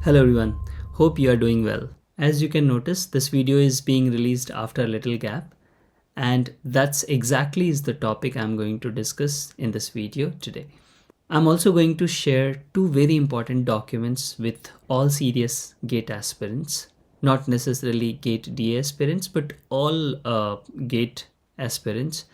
Hello everyone, hope you are doing well. As you can notice, this video is being released after a little gap, and that's exactly is the topic I'm going to discuss in this video today. I'm also going to share two very important documents with all serious GATE aspirants, not necessarily GATE.ai aspirants, but all GATE aspirants.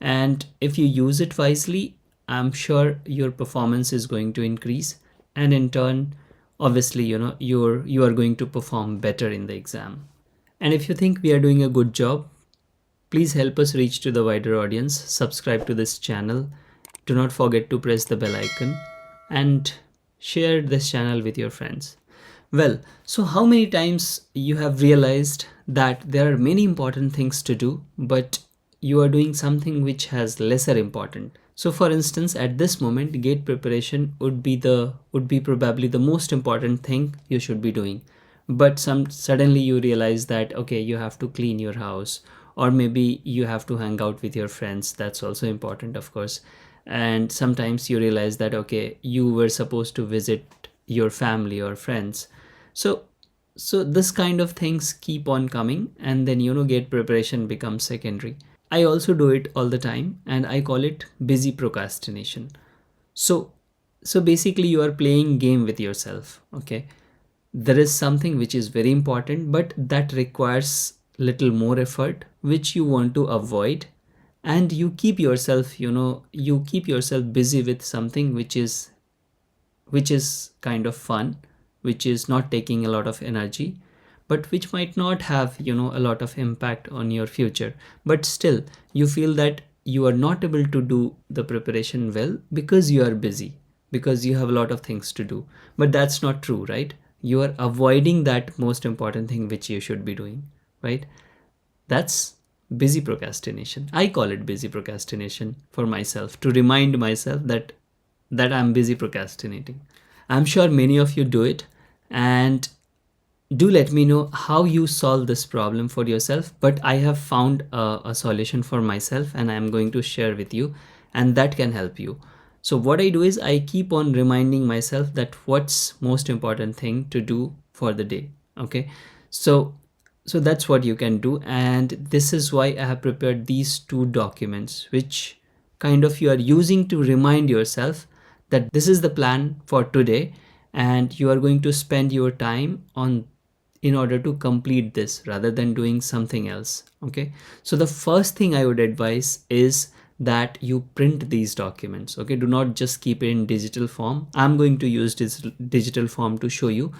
And if you use it wisely, I'm sure your performance is going to increase, and in turn, obviously, you are going to perform better in the exam. And if you think we are doing a good job, please help us reach to the wider audience. Subscribe to this channel. Do not forget to press the bell icon and share this channel with your friends. Well, so how many times you have realized that there are many important things to do, but you are doing something which has lesser important? So for instance, at this moment, GATE preparation would be probably the most important thing you should be doing. But suddenly you realize that, okay, you have to clean your house, or maybe you have to hang out with your friends. That's also important, of course. And sometimes you realize that, okay, you were supposed to visit your family or friends. So this kind of things keep on coming, and then GATE preparation becomes secondary. I also do it all the time, and I call it busy procrastination. So basically you are playing game with yourself. Okay, there is something which is very important, but that requires little more effort, which you want to avoid, and you keep yourself busy with something which is kind of fun, which is not taking a lot of energy, but which might not have a lot of impact on your future. But still you feel that you are not able to do the preparation well because you are busy, because you have a lot of things to do. But that's not true, right? You are avoiding that most important thing which you should be doing, right? That's busy procrastination. I call it busy procrastination for myself, to remind myself that I'm busy procrastinating. I'm sure many of you do it, and do let me know how you solve this problem for yourself. But I have found a solution for myself, and I'm going to share with you, and that can help you. So what I do is I keep on reminding myself that what's most important thing to do for the day. Okay, so that's what you can do, and this is why I have prepared these two documents, which kind of you are using to remind yourself that this is the plan for today, and you are going to spend your time on in order to complete this rather than doing something else. Okay, so the first thing I would advise is that you print these documents. Okay, do not just keep it in digital form. I'm going to use this digital form to show you,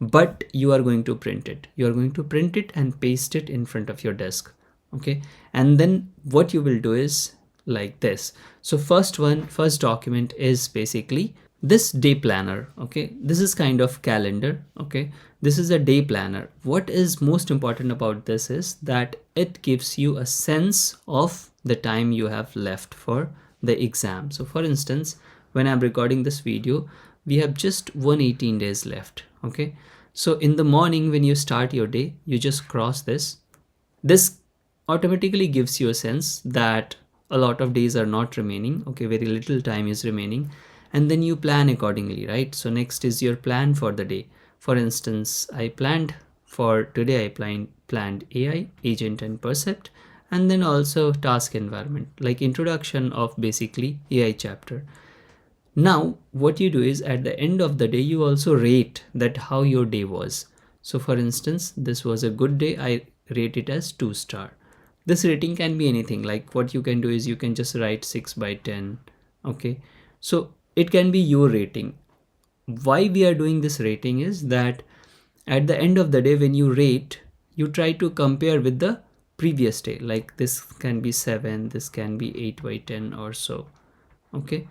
but you are going to print it. You are going to print it and paste it in front of your desk. Okay, and then what you will do is like this. So first document is basically this day planner. Okay, this is kind of calendar. Okay, this is a day planner. What is most important about this is that it gives you a sense of the time you have left for the exam. So for instance, when I'm recording this video, we have just 118 days left. Okay, so in the morning when you start your day, you just cross this. This automatically gives you a sense that a lot of days are not remaining. Okay, very little time is remaining, and then you plan accordingly, right? So next is your plan for the day. For instance, I planned for today, I planned AI, agent and percept, and then also task environment, like introduction of basically AI chapter. Now what you do is at the end of the day, you also rate that how your day was. So for instance, this was a good day, I rate it as 2-star. This rating can be anything. Like what you can do is you can just write 6 by 10. Okay, so it can be your rating. Why we are doing this rating is that at the end of the day, when you rate, you try to compare with the previous day. Like this can be 7, this can be 8 by 10 or so. Okay,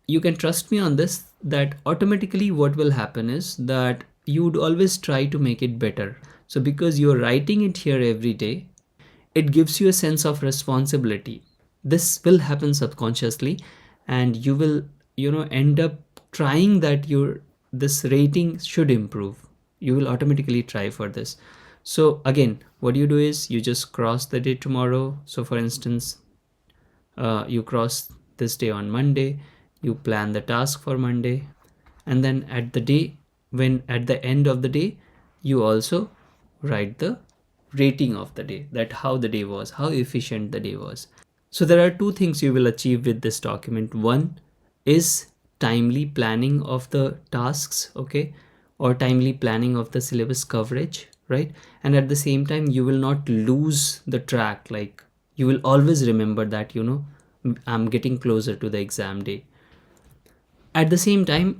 you can trust me on this, that automatically what will happen is that you would always try to make it better. So because you're writing it here every day, it gives you a sense of responsibility. This will happen subconsciously, and you will end up trying that this rating should improve. You will automatically try for this. So again, what you do is you just cross the day tomorrow. So for instance, you cross this day on Monday, you plan the task for Monday, and then at the end of the day, you also write the rating of the day, that how the day was, how efficient the day was. So there are two things you will achieve with this document. One is timely planning of the tasks, okay, or timely planning of the syllabus coverage, right? And at the same time, you will not lose the track. Like, you will always remember that, I'm getting closer to the exam day. At the same time,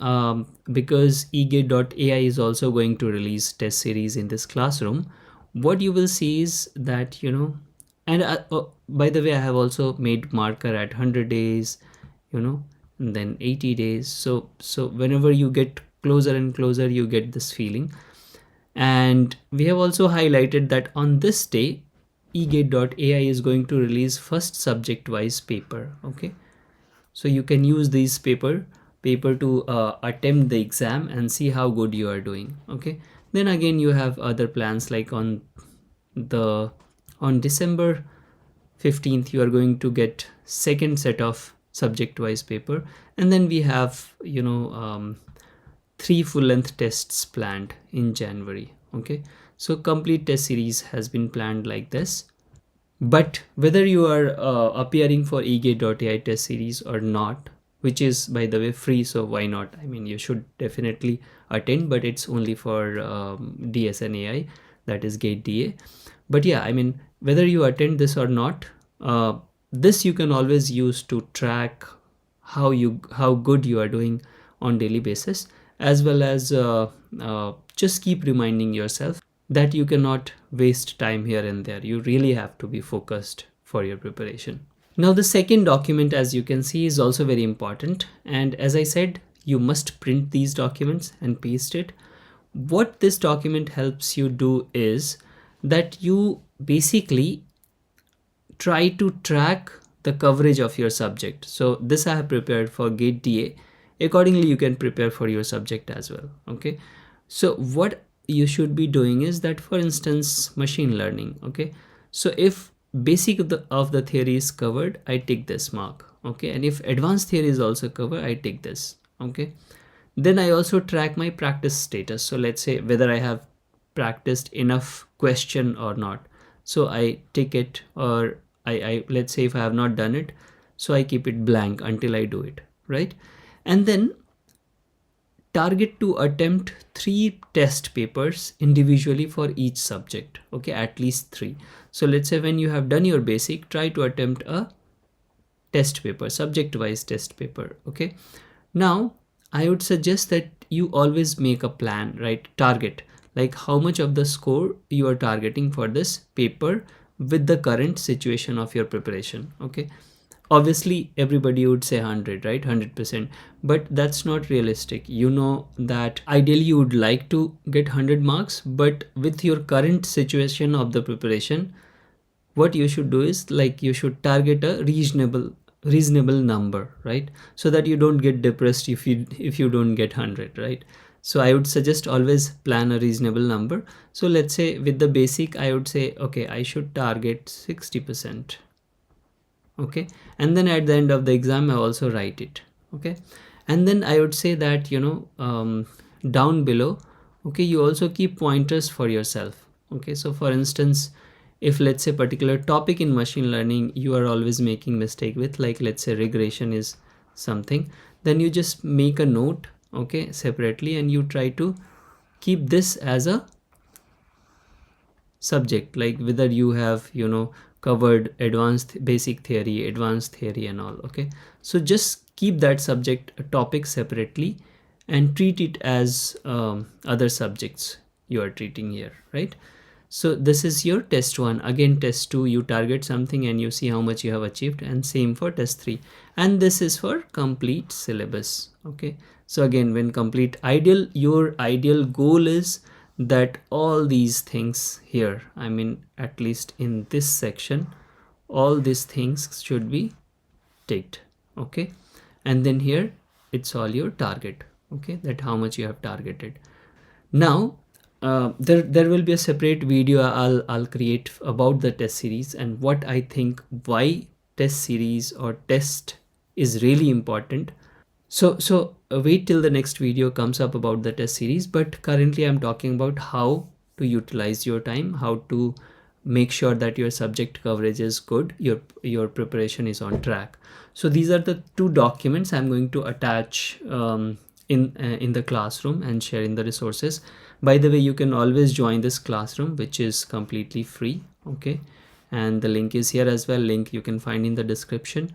because eGATE.ai is also going to release test series in this classroom, what you will see is that, and by the way, I have also made marker at 100 days, and then 80 days. So whenever you get closer and closer, you get this feeling. And we have also highlighted that on this day, eGATE.ai is going to release first subject wise paper. Okay, so you can use these paper to attempt the exam and see how good you are doing. Okay, then again you have other plans, like on December 15th you are going to get second set of subject wise paper, and then we have 3 full-length tests planned in January. Okay, so complete test series has been planned like this. But whether you are appearing for eGATE.ai test series or not, which is by the way free, so why not? I mean, you should definitely attend, but it's only for DSN-AI, that is GATE-DA. But yeah, I mean, whether you attend this or not, this you can always use to track how good you are doing on daily basis, as well as just keep reminding yourself that you cannot waste time here and there. You really have to be focused for your preparation. Now the second document, as you can see, is also very important, and as I said, you must print these documents and paste it. What this document helps you do is that you basically try to track the coverage of your subject. So this I have prepared for GATE-DA. Accordingly, you can prepare for your subject as well. Okay, so what you should be doing is that, for instance, machine learning. Okay, so if basic of the theory is covered, I take this mark. Okay, and if advanced theory is also covered, I take this. Okay, then I also track my practice status. So let's say whether I have practiced enough question or not, so I take it, or I let's say if I have not done it, so I keep it blank until I do it, right? And then target to attempt 3 test papers individually for each subject. Okay, at least 3. So let's say when you have done your basic, try to attempt a test paper, subject wise test paper. Okay, now I would suggest that you always make a plan, right? Target, like how much of the score you are targeting for this paper with the current situation of your preparation. Okay, obviously everybody would say 100, right? 100%, but that's not realistic. You know that ideally you would like to get 100 marks, but with your current situation of the preparation, what you should do is, like, you should target a reasonable number, right? So that you don't get depressed if you don't get 100, right? So I would suggest always plan a reasonable number. So let's say with the basic, I would say, okay, I should target 60%. Okay, and then at the end of the exam I also write it. Okay, and then I would say that down below, okay, you also keep pointers for yourself. Okay, so for instance, if let's say particular topic in machine learning you are always making mistake with, like let's say regression is something, then you just make a note, okay, separately, and you try to keep this as a subject, like whether you have covered advanced basic theory, advanced theory and all. Okay, so just keep that subject topic separately and treat it as other subjects you are treating here, right? So this is your test 1. Again, test 2, you target something and you see how much you have achieved, and same for test 3. And this is for complete syllabus. Okay, so again, when complete, your ideal goal is that all these things here, I mean at least in this section, all these things should be ticked. Okay, and then here it's all your target. Okay, that how much you have targeted. Now there will be a separate video I'll create about the test series and what I think, why test series or test is really important. So wait till the next video comes up about the test series, but currently I'm talking about how to utilize your time, how to make sure that your subject coverage is good, your preparation is on track. So these are the two documents I'm going to attach in the classroom and share in the resources. By the way, you can always join this classroom, which is completely free. Okay, and the link is here as well. Link you can find in the description.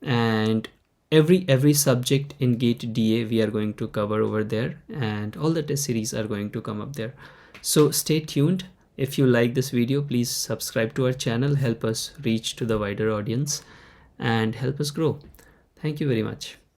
And every subject in GATE.ai we are going to cover over there, and all the test series are going to come up there. So stay tuned. If you like this video, please subscribe to our channel, help us reach to the wider audience and help us grow. Thank you very much.